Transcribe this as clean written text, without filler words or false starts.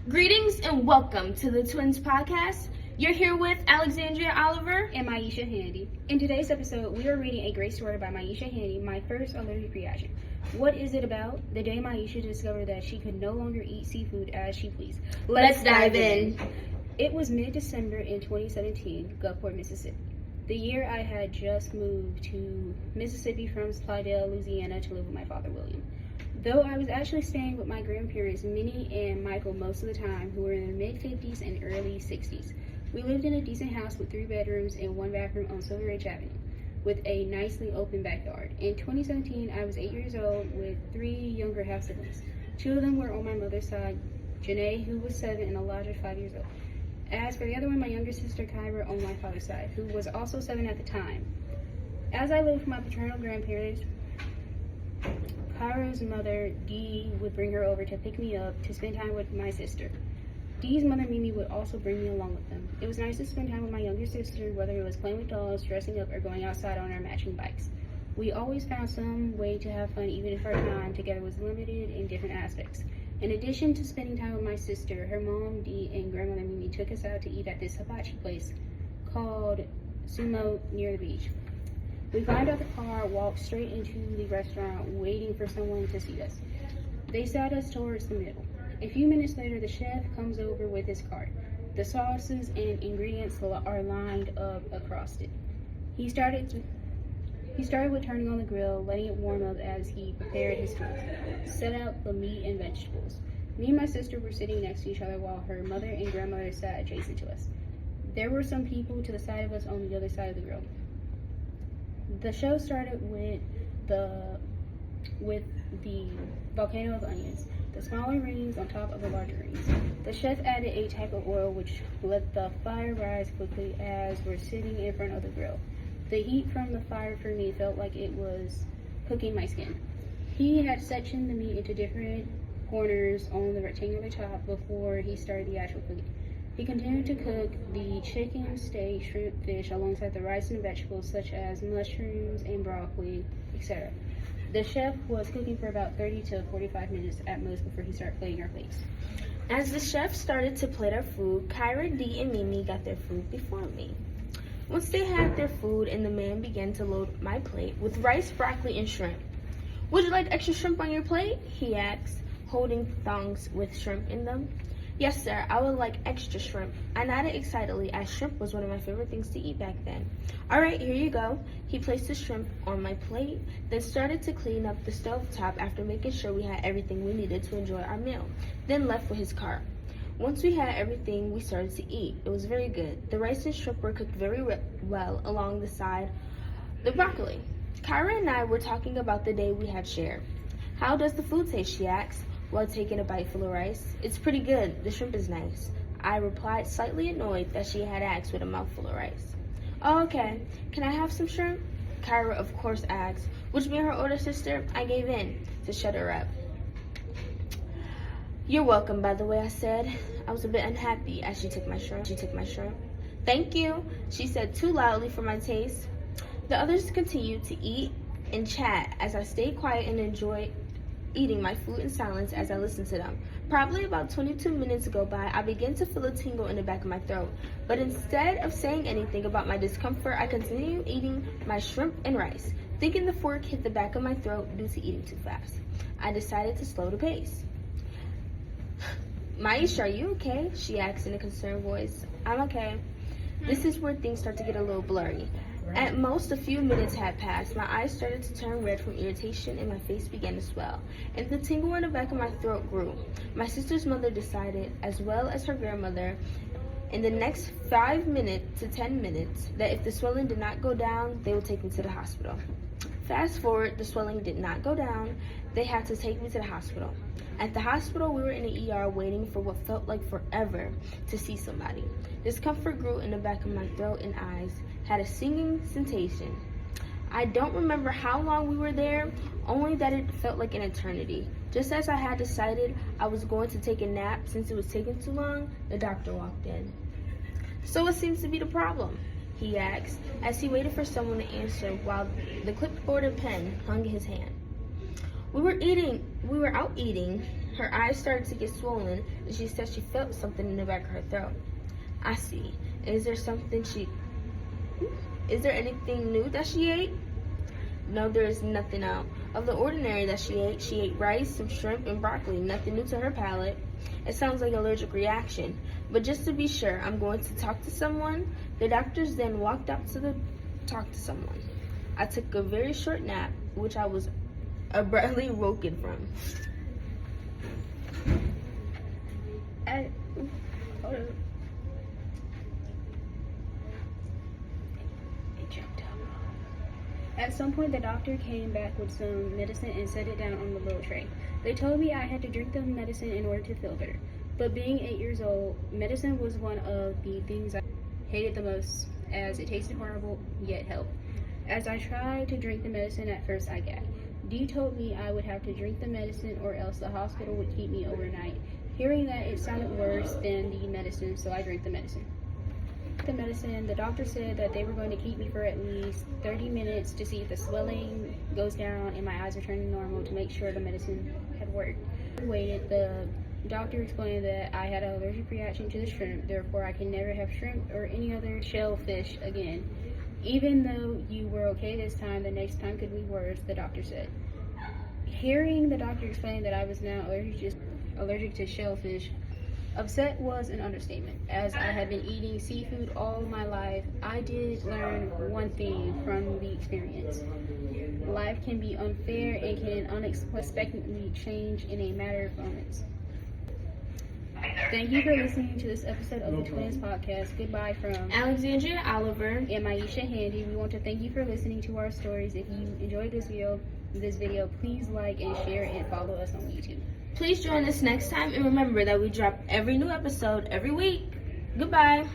Greetings and welcome to the Twins Podcast. You're here with Alexandria Oliver and Miesha Handy. In today's episode, we are reading a great story by Miesha Handy, My First Allergic Reaction. What is it about? The day Miesha discovered that she could no longer eat seafood as she pleased. Let's dive in. It was mid-December in 2017, Gulfport, Mississippi. The year I had just moved to Mississippi from Slidell, Louisiana to live with my father, William. Though I was actually staying with my grandparents, Minnie and Michael, most of the time, who were in their mid-50s and early 60s. We lived in a decent house with 3 bedrooms and 1 bathroom on Silver Ridge Avenue, with a nicely open backyard. In 2017, I was 8 years old with 3 younger half-siblings. 2 of them were on my mother's side, Janae, who was 7, and Elijah, 5 years old. As for the other one, my younger sister, Kyra, on my father's side, who was also 7 at the time. As I lived with my paternal grandparents, Kyra's mother, Dee, would bring her over to pick me up to spend time with my sister. Dee's mother, Mimi, would also bring me along with them. It was nice to spend time with my younger sister, whether it was playing with dolls, dressing up, or going outside on our matching bikes. We always found some way to have fun, even if our time together was limited in different aspects. In addition to spending time with my sister, her mom, Dee, and grandmother, Mimi, took us out to eat at this hibachi place called Sumo near the beach. We climbed out the car, walked straight into the restaurant, waiting for someone to see us. They sat us towards the middle. A few minutes later, the chef comes over with his cart. The sauces and ingredients are lined up across it. He started with turning on the grill, letting it warm up as he prepared his food, set out the meat and vegetables. Me and my sister were sitting next to each other while her mother and grandmother sat adjacent to us. There were some people to the side of us on the other side of the grill. The show started with the volcano of onions, the smaller rings on top of the larger rings. The chef added a type of oil which let the fire rise quickly as we're sitting in front of the grill. The heat from the fire for me felt like it was cooking my skin. He had sectioned the meat into different corners on the rectangular top before he started the actual cooking. He continued to cook the chicken, steak, shrimp, fish, alongside the rice and vegetables such as mushrooms and broccoli, etc. The chef was cooking for about 30 to 45 minutes at most before he started plating our plates. As the chef started to plate our food, Kyra, Dee, and Mimi got their food before me. Once they had their food and the man began to load my plate with rice, broccoli, and shrimp. "Would you like extra shrimp on your plate?" he asked, holding thongs with shrimp in them. "Yes, sir, I would like extra shrimp." I nodded excitedly as shrimp was one of my favorite things to eat back then. "All right, here you go." He placed the shrimp on my plate, then started to clean up the stovetop after making sure we had everything we needed to enjoy our meal, then left with his cart. Once we had everything, we started to eat. It was very good. The rice and shrimp were cooked very well along the side the broccoli. Kyra and I were talking about the day we had shared. "How does the food taste?" she asked, while taking a bite full of rice. "It's pretty good. The shrimp is nice," I replied, slightly annoyed that she had asked with a mouthful of rice. "Oh, okay. Can I have some shrimp?" Kyra, of course, asked, which being her older sister, I gave in to shut her up. "You're welcome, by the way," I said. I was a bit unhappy as she took my shrimp. "Thank you," she said too loudly for my taste. The others continued to eat and chat as I stayed quiet and enjoyed eating my food in silence as I listened to them. Probably about 22 minutes go by, I began to feel a tingle in the back of my throat. But instead of saying anything about my discomfort, I continued eating my shrimp and rice, thinking the fork hit the back of my throat due to eating too fast. I decided to slow the pace. "Miesha, are you okay?" she asked in a concerned voice. "I'm okay." This is where things start to get a little blurry. At most, a few minutes had passed. My eyes started to turn red from irritation and my face began to swell, and the tingle in the back of my throat grew. My sister's mother decided, as well as her grandmother, in the next 5 minutes to 10 minutes, that if the swelling did not go down, they would take me to the hospital. Fast forward, the swelling did not go down. They had to take me to the hospital. At the hospital, we were in the ER waiting for what felt like forever to see somebody. Discomfort grew in the back of my throat and eyes, had a stinging sensation. I don't remember how long we were there, only that it felt like an eternity. Just as I had decided I was going to take a nap since it was taking too long, the doctor walked in. "So what seems to be the problem?" he asked, as he waited for someone to answer while the clipboard and pen hung in his hand. We were out eating, Her eyes started to get swollen, and she said she felt something in the back of her throat. I see. Is there anything new that she ate? No, there is nothing out of the ordinary that she ate. She ate rice, some shrimp, and broccoli. Nothing new to her palate. It sounds like an allergic reaction. But just to be sure, I'm going to talk to someone. The doctors then walked out to talk to someone. I took a very short nap, which I was abruptly woken from. Hold up. It jumped up. At some point, the doctor came back with some medicine and set it down on the little tray. They told me I had to drink the medicine in order to feel better. But being 8 years old, medicine was one of the things I hated the most, as it tasted horrible, yet helped. As I tried to drink the medicine, at first I gagged. Dee told me I would have to drink the medicine or else the hospital would keep me overnight. Hearing that, it sounded worse than the medicine, so I drank the medicine. The doctor said that they were going to keep me for at least 30 minutes to see if the swelling goes down and my eyes are turning normal to make sure the medicine had worked. I waited. The doctor explained that I had an allergic reaction to the shrimp, therefore I can never have shrimp or any other shellfish again. Even though you were okay this time, the next time could be worse, the doctor said. Hearing the doctor explain that I was now allergic to shellfish, upset was an understatement. As I had been eating seafood all my life, I did learn one thing from the experience. Life can be unfair and can unexpectedly change in a matter of moments. Thank you for listening to this episode of the Twins Podcast. Goodbye from Alexandria, Oliver, and Miesha Handy. We want to thank you for listening to our stories. If you enjoyed this video, please like and share and follow us on YouTube. Please join us next time, and remember that we drop every new episode every week. Goodbye.